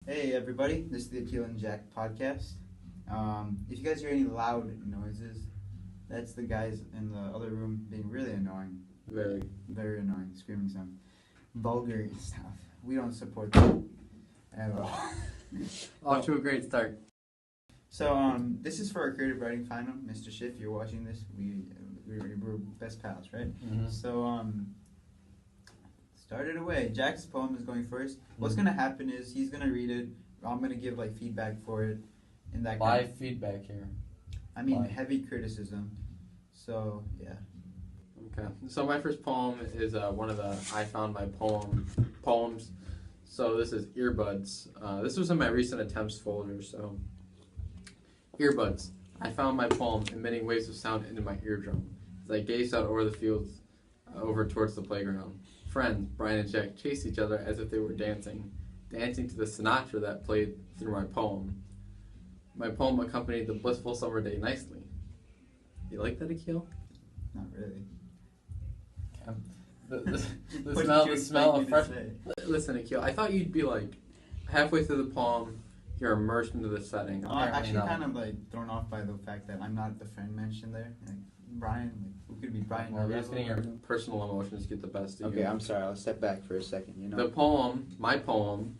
Hey everybody, this is the Akhil and Jack podcast. If you guys hear any loud noises, that's the guys in the other room being really annoying. Very annoying, screaming some vulgar stuff. We don't support that at all. Off to a great start. So this is for our creative writing final. Mr. Schiff, you're watching this. We're best pals, right? Mm-hmm. So start it away. Jack's poem is going first. What's gonna happen is he's gonna read it. I'm gonna give like feedback for it, in that kind Live feedback here. I mean, Live. heavy criticism. So yeah. Okay. So my first poem is one of the I found my poems. So this is earbuds. This was in my recent attempts folder. So earbuds. I found my poem emitting waves of sound into my eardrum as I gazed out over the fields, over towards the playground. Friends, Brian and Jack, chased each other as if they were dancing to the Sinatra that played through my poem. My poem accompanied the blissful summer day nicely. You like that, Akhil? Not really. The smell of fresh. Listen, Akhil, I thought you'd be like halfway through the poem, you're immersed into the setting. I'm actually kind of like thrown off by the fact that I'm not the friend mentioned there. Like Brian, who could be Brian? Well, just getting your personal emotions get the best of you. Okay, I'm sorry. I'll step back for a second. The poem, my poem,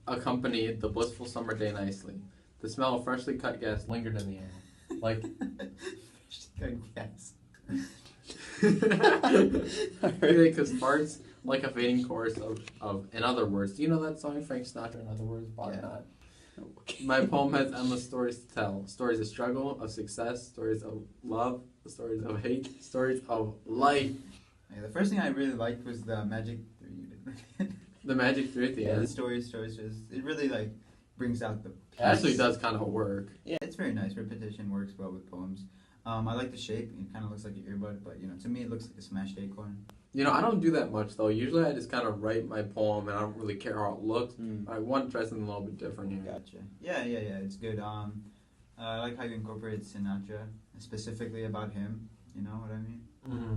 accompanied the blissful summer day nicely. The smell of freshly cut gas lingered in the air, like. Good guess. Because farts like a fading chorus of In Other Words. Do you know that song, Frank Sinatra, In Other Words? Probably not. My poem has endless stories to tell. Stories of struggle, of success, stories of love, stories of hate, stories of life. Yeah, the first thing I really liked was the Magic 3 you did. The Magic 3 at the end. The stories. It really like brings out the piece. It actually does kind of work. Yeah, it's very nice. Repetition works well with poems. I like the shape. It kind of looks like an earbud, but to me it looks like a smashed acorn. I don't do that much though. Usually I just kind of write my poem and I don't really care how it looks. I want to try something a little bit different here. Gotcha. Yeah, it's good. I like how you incorporated Sinatra, specifically about him. You know what I mean? Mm-hmm.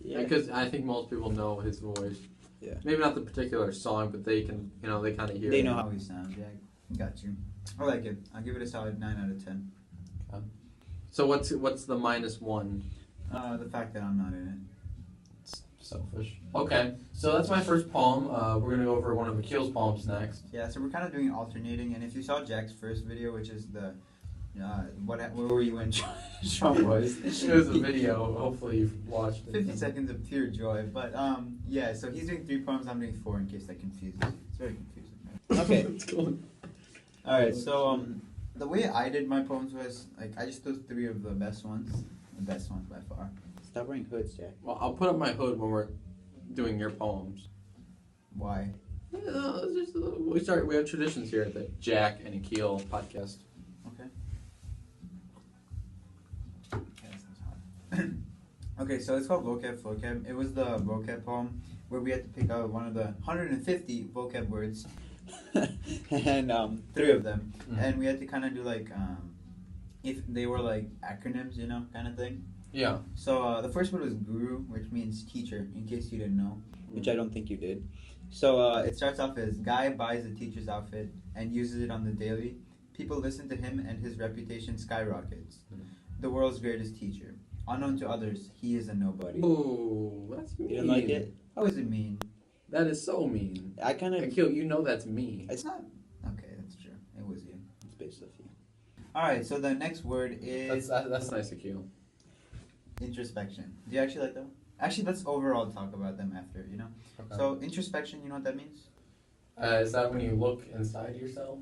Yeah. Because I think most people know his voice. Yeah. Maybe not the particular song, but they can, they kind of hear. They know how he sounds. Yeah, got you. I like it. I'll give it a solid 9 out of 10. Okay. So what's the -1? The fact that I'm not in it. It's selfish. Okay, so that's my first poem. We're gonna go over one of Akhil's poems next. Yeah, so we're kind of doing alternating, and if you saw Jack's first video, which is the where were you when Sean was? It was a video. Hopefully you've watched it. 50 seconds of pure joy. But yeah, so he's doing 3 poems. I'm doing 4 in case that confuses you. It's very confusing. Right? Okay. It's cool. All right, so the way I did my poems was like I just chose 3 of the best ones by far. Stop wearing hoods, Jack. Well, I'll put up my hood when we're doing your poems. Why? We have traditions here at the Jack and Akhil podcast. Okay. Yeah, that sounds hot. Okay, so it's called Vocab. It was the vocab poem where we had to pick out one of the 150 vocab words. And 3 of them. Mm-hmm. And we had to kind of do like if they were like acronyms, kind of thing. Yeah. So the first one was guru, which means teacher, in case you didn't know. which I don't think you did. So It starts off as guy buys a teacher's outfit and uses it on the daily. People listen to him and his reputation skyrockets. The world's greatest teacher. Unknown to others, he is a nobody. Ooh, that's mean. you didn't like it? How is it mean? That is so mean. I kind of. Akhil, you know that's me. It's not. Okay, that's true. It was you. It's based off you. Alright, so the next word is That's nice, Akhil. introspection. Do you actually like that one? Actually, let's overall talk about them after, Okay. So, introspection, you know what that means? Is that when you look inside yourself?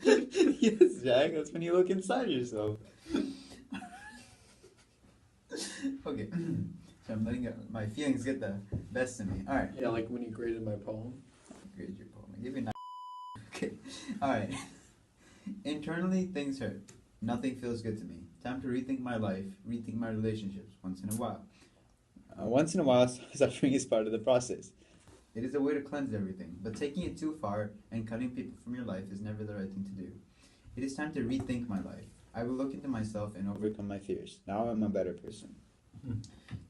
Yes, Jack. That's when you look inside yourself. Okay. So I'm letting my feelings get the best of me. Alright. Yeah, like when you graded my poem. Grade your poem. I give you a 9. Okay. Alright. Internally, things hurt. Nothing feels good to me. Time to rethink my life, rethink my relationships once in a while. Once in a while, suffering is part of the process. It is a way to cleanse everything, but taking it too far and cutting people from your life is never the right thing to do. It is time to rethink my life. I will look into myself and Overcome my fears. Now I'm a better person.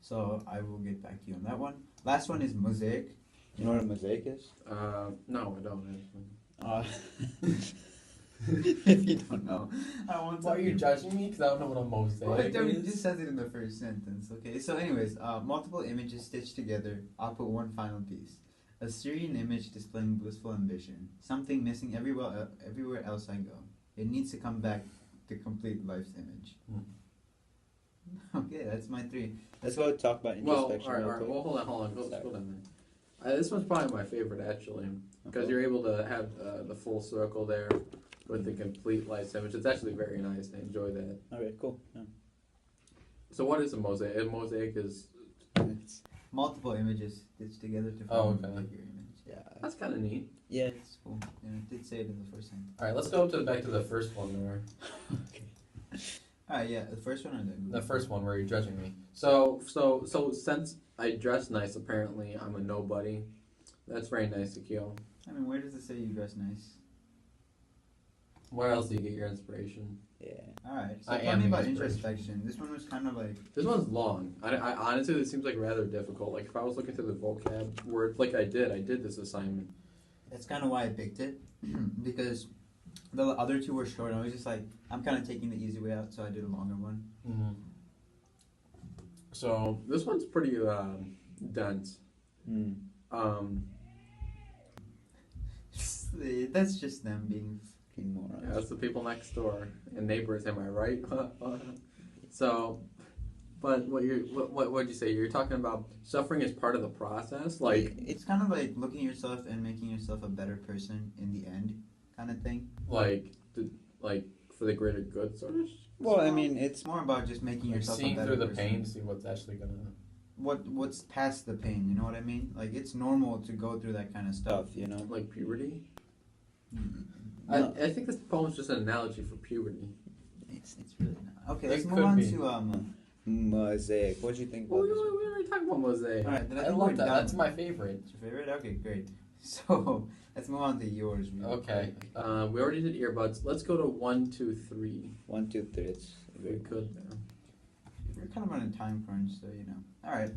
So I will get back to you on that one. Last one is mosaic. You know what a mosaic is? No, I don't actually. If you don't know. Why are you judging me? Because I don't know what a mosaic Well, it is. just says it in the first sentence. Okay. So, anyways, multiple images stitched together output one final piece. A serene image displaying blissful ambition. Something missing everywhere else I go. It needs to come back to complete life's image. Okay, that's my 3. Let's go talk about introspection. All right. Well, hold on. Go down there. This one's probably my favorite actually, because you're able to have the full circle there with the complete life's image. It's actually very nice. I enjoy that. Okay, cool. Yeah. So what is a mosaic? A mosaic is It's, Multiple images stitched together to Oh, form okay. like your image. yeah. that's kind of neat. Yeah. It's cool. Yeah, it did say it in the first sentence. All right, let's go back to the first one there. Alright, yeah, the first one or The first one where you're judging me. So since I dress nice, apparently I'm a nobody. That's very nice, Akhil. I mean, where does it say you dress nice? Where else do you get your inspiration? Yeah. Alright, so I tell am me the about inspiration. introspection. This one was kind of like, This one's long. I honestly, this seems like rather difficult. Like if I was looking through the vocab words, like I did this assignment. that's kind of why I picked it. Because the other 2 were short. I was just like, I'm kind of taking the easy way out, so I did a longer one. Mm-hmm. So this one's pretty dense. Hmm. That's just them being. Fucking morons. Yeah, that's the people next door and neighbors. Am I right? So, but what'd you say? You're talking about suffering is part of the process, like It's kind of like looking at yourself and making yourself a better person in the end, kind of thing. like for the greater good, sort of. Well, I mean, It's more about just making Like yourself a seeing better through the person. pain, see what's actually gonna. What's past the pain, you know what I mean? Like, it's normal to go through that kind of stuff. stuff, you know. Like puberty. No. I think this poem's just an analogy for puberty. It's really not. Okay, It let's move could on be. to Mosaic. What do you think Well, about we this? already talked about mosaic. Alright, then I I think love we're that. done. That's my favorite. It's your favorite? Okay, great. So let's move on to yours. Really Okay. quick. We already did earbuds. Let's go to 1, 2, 3. 1, 2, 3. It's If we very could. We're kind of on a time crunch, so you know. Alright.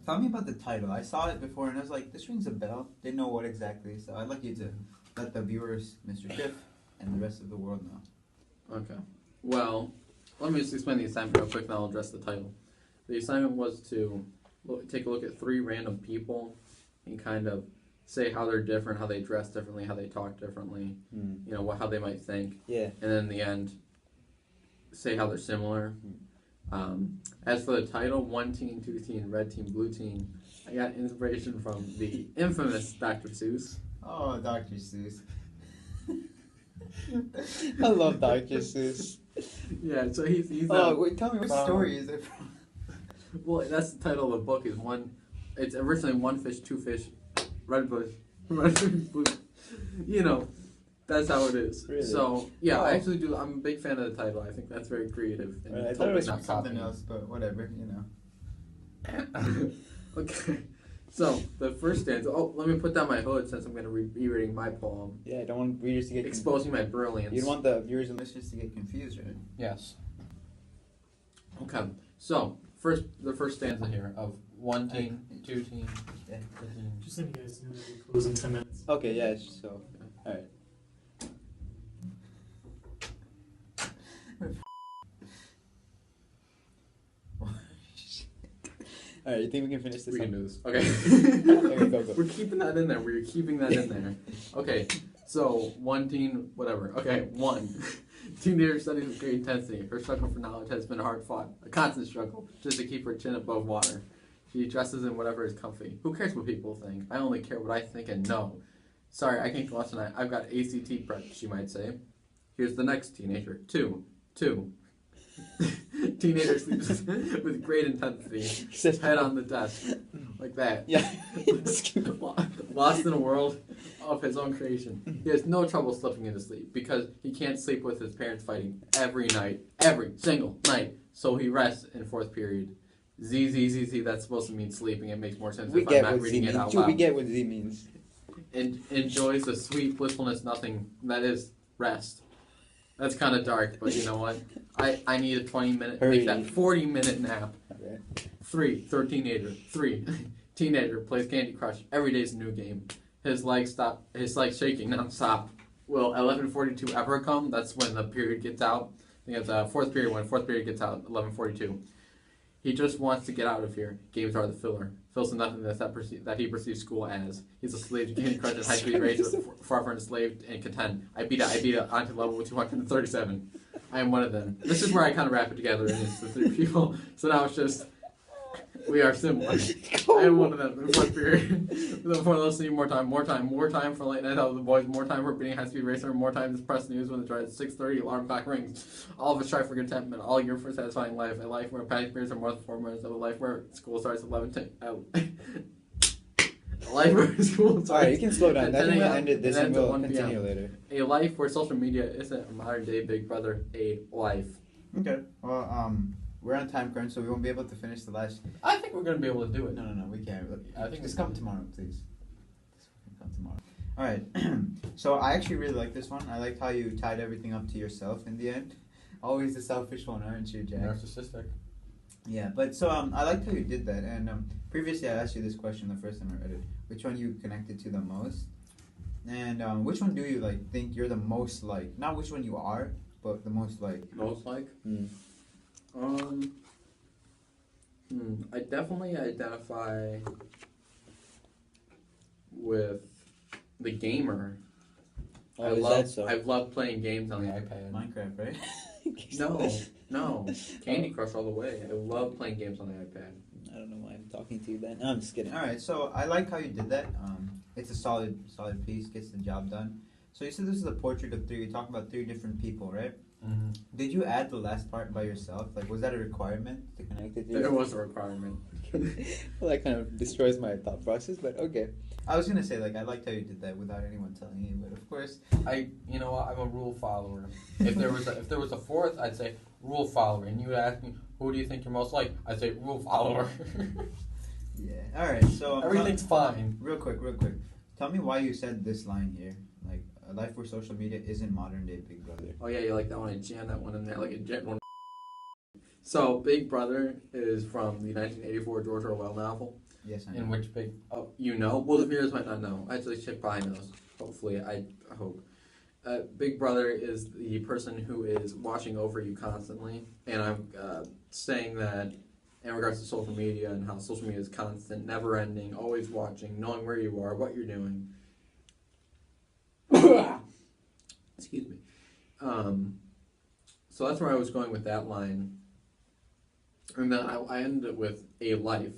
Tell me about the title. I saw it before and I was like, this rings a bell. Didn't know what exactly, so I'd like you to let the viewers, Mr. Schiff, and the rest of the world know. Okay. Well, let me just explain the assignment real quick, and I'll address the title. The assignment was to take a look at 3 random people and kind of say how they're different, how they dress differently, how they talk differently, you know, how they might think, Yeah. and then in the end, say how they're similar. As for the title, 1 teen, 2 teen, red team, blue teen, I got inspiration from the infamous Dr. Seuss. Oh, Dr. Seuss. I love Dr. Seuss. Yeah, so he's Oh, wait, tell me What what story is it from? well, that's the title of the book. Is one. It's originally 1 fish, 2 fish, red bush, red fish, blue. You know, that's how it is. Really? So yeah, Oh. I actually do. I'm a big fan of the title. I think that's very creative. And Right, I thought it totally was not Something copying. else, but whatever, you know. Okay. So the first stanza. Oh, let me put down my hood since I'm going to be reading my poem, Yeah, I don't want readers to get exposing my brilliance. You don't want the viewers and Listeners to get confused, right? Yes. Okay. So the first stanza here of 1 teen, 2 teen, Yeah. 3 teen. Just letting you guys know that we close in 10 minutes. Okay, yeah, so alright. Alright, you think we can finish this We can up? do this. Okay. Okay, go. We're keeping that in there. We're keeping that in there. Okay. So 1 teen, whatever. Okay. 1. Teenager studies with great intensity. Her struggle for knowledge has been hard fought. A constant struggle just to keep her chin above water. She dresses in whatever is comfy. Who cares what people think? I only care what I think and know. Sorry, I can't go out tonight. I've got ACT prep, she might say. Here's the next teenager. 2. Teenager sleeps with great intensity. Head on the desk. Like that. Yeah. Lost in a world of his own creation. He has no trouble slipping into sleep because he can't sleep with his parents fighting every night. Every single night. So he rests in 4th period. Z, that's supposed to mean sleeping. It makes more sense We if get I'm not what Z reading it means. out Dude, we loud. get what Z means. And enjoys the sweet blissfulness nothing that is rest. That's kind of dark, but you know what? I need a 20-minute, Hurry. make that 40-minute nap. Okay. 3, 13-ager. 3. Teenager plays Candy Crush. Every day's a new game. His legs shaking nonstop. Will 11:42 ever come? That's when the period gets out. I think it's fourth period when fourth period gets out. 11:42. He just wants to get out of here. Games are the filler. Fills the nothingness that he perceives school as. He's a slave to Candy Crush and high-speed rage, far from enslaved and content. I beat it onto level 237. I am one of them. This is where I kind of wrap it together, and it's the three people. So now it's just, we are similar. I am one of them in fourth period. Before listening, more time for late night out with the boys, more time for beating high-speed racer, more time to press news when the drive at 6:30, alarm clock rings. All of us strive for contentment, all year for satisfying life, a life where panic periods are more than 4 minutes of a life where school starts at 11:10. A life where school starts. Alright, you can slow down. Then Then we'll AM, end it this and and then we'll to 1 continue PM. later. A life where social media isn't a modern-day Big Brother, a life. Okay. Well, we're on time crunch, so we won't be able to finish the last. I think we're going to be able to do it. No, we can't. I think just come tomorrow, please. Just come tomorrow. All right. So I actually really like this one. I liked how you tied everything up to yourself in the end. Always the selfish one, aren't you, Jack? Narcissistic. Yeah, but so I liked how you did that. And previously I asked you this question the first time I read it. Which one you connected to the most? And which one do you think you're the most like? Not which one you are, but the most like. Most like? I definitely identify with the gamer. Oh, is that so? I love playing games on the iPad. Minecraft, right? No. Candy Crush all the way. I love playing games on the iPad. I don't know why I'm talking to you then. No, I'm just kidding. All right, so I like how you did that. It's a solid piece, gets the job done. So you said this is a portrait of three. You talk about three different people, right? Mm-hmm. Did you add the last part by yourself? Was that a requirement to connect it to? There was a requirement. Well, that kind of destroys my thought process, but okay. I was gonna say I liked how you did that without anyone telling you, but of course. You know what? I'm a rule follower. If there was a fourth, I'd say rule follower. And you would ask me, who do you think you're most like? I'd say rule follower. Yeah. All right. So Everything's fine. Real quick. Tell me why you said this line here. A life where social media isn't modern day Big Brother. Oh yeah, you like that one? I jammed that one in there like a jet one. So Big Brother is from the 1984 George Orwell novel. Yes, I know. In which you know? Well, the viewers might not know. Actually, Chip probably knows. Hopefully, I hope. Big Brother is the person who is watching over you constantly, and I'm saying that in regards to social media and how social media is constant, never-ending, always watching, knowing where you are, what you're doing. Excuse me. So that's where I was going with that line. And then I ended it with a life,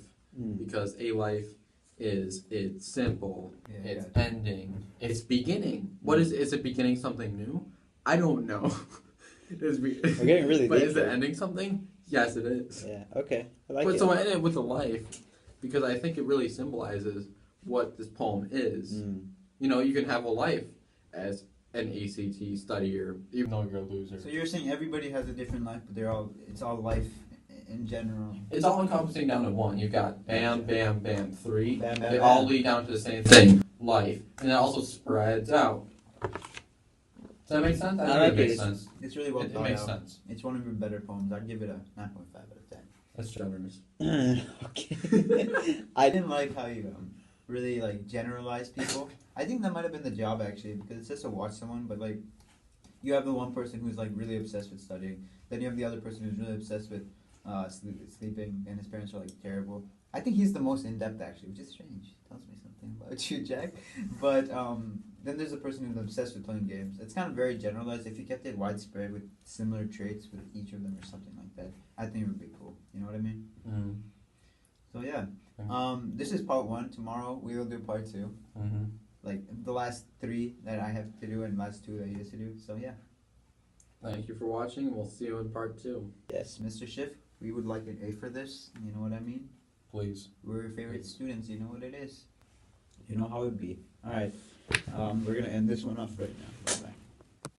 because a life it's simple, it's ending, it's beginning. What is it beginning something new? I don't know. We're getting really but deep is it ending something? Yes, it is. Yeah, okay. I like But it. so I ended it with a life, because I think it really symbolizes what this poem is. You know, you can have a life as an ACT studier, even though you're a loser. So you're saying everybody has a different life, but it's all life in general. It's all encompassing down to one. You've got bam, bam, bam, three. Bam, bam, They bam. all lead down to the same thing, life. And it also spreads out. Does that make sense? I think like it makes it. sense. It's really well It thought makes out. sense. It's one of your better poems. I'd give it a 9.5 out of 10. That's generous. Okay. I didn't like how you really generalize people. I think that might have been the job actually, because it's just to watch someone, but you have the one person who's really obsessed with studying, then you have the other person who's really obsessed with sleeping, and his parents are terrible. I think he's the most in depth actually, which is strange. Tells me something about you, Jack. But then there's a person who's obsessed with playing games. It's kind of very generalized. If you kept it widespread with similar traits with each of them or something like that, I think it would be cool. You know what I mean? Mm-hmm. So yeah. This is part 1. Tomorrow we will do part 2. Mm-hmm. The last 3 that I have to do and last 2 that he has to do. So yeah. Thank you for watching, and we'll see you in part 2. Yes, Mr. Schiff, we would like an A for this. You know what I mean? Please. We're your favorite students. You know what it is. You know how it be. Alright. We're going to end this one off right now. Bye-bye.